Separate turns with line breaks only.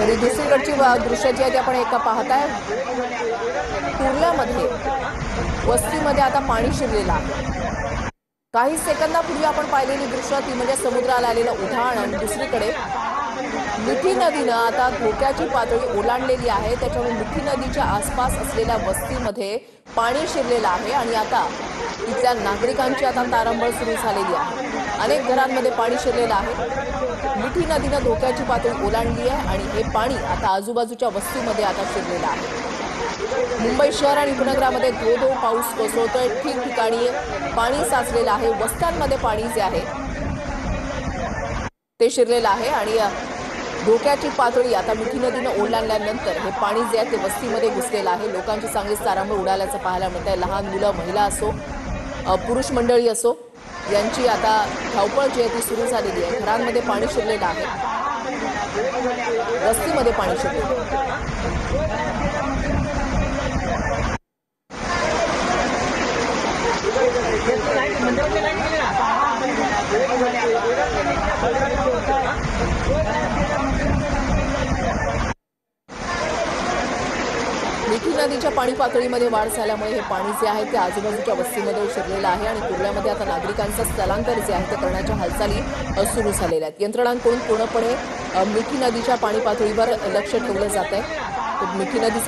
तरी दुसरीकडची दृश्य जी आहे ती आपण एका पाहताय कुर्ल्यामध्ये वस्तीमध्ये आता पाणी शिरलेलं आहे। काही सेकंदापूर्वी आपण पाहिलेली दृश्य ती म्हणजे समुद्राला आलेलं उधाण आणि दुसरीकडे मिठी नदीनं आता धोक्याची पातळी ओलांडलेली आहे। त्याच्यामुळे मिठी नदीच्या आसपास असलेल्या वस्तीमध्ये पाणी शिरलेलं आहे आणि आता तिथल्या नागरिकांची आता तारंबळ सुरू झालेली आहे। अनेक घरांमध्ये पाणी शिरलेलं आहे। मिठी नदीनं धोक्याची पातळी ओलांडली आहे आणि हे पाणी आता आजूबाजूच्या वस्तीमध्ये आता शिरलेलं आहे। मुंबई शहर आणि उपनगरामध्ये धो पाऊस कोसळतोय। ठिकठिकाणी पाणी साचलेलं आहे। वस्त्यांमध्ये पाणी जे आहे ते शिरलेलं आहे आणि धोक्याची पातळी आता मिठी नदीनं ओलांडल्यानंतर हे पाणी जे आहे ते वस्तीमध्ये घुसलेलं आहे। लोकांची चांगलीच तारांबळ उडाल्याचं पाहायला मिळतंय। लहान मुलं, महिला असो, पुरुष मंडळी असो, यांची आता धावपळ जी आहे ती सुरू झालेली आहे। घरांमध्ये पाणी शिरलेलं आहे, वस्तीमध्ये पाणी शिरलेलं आहे। मिठी नदीच्या पाणी पातळीमध्ये वाढ झाल्यामुळे हे पाणी जे आहे ते आजूबाजूच्या वस्तीमध्ये शिरलेलं आहे आणि कुर्ल्यामध्ये आता नागरिकांचं स्थलांतर जे आहे ते करण्याच्या हालचाली सुरू झालेल्या आहेत। यंत्रणांकडून पूर्णपणे मिठी नदीच्या पाणी पातळीवर लक्ष ठेवलं जात आहे। मिठी नदी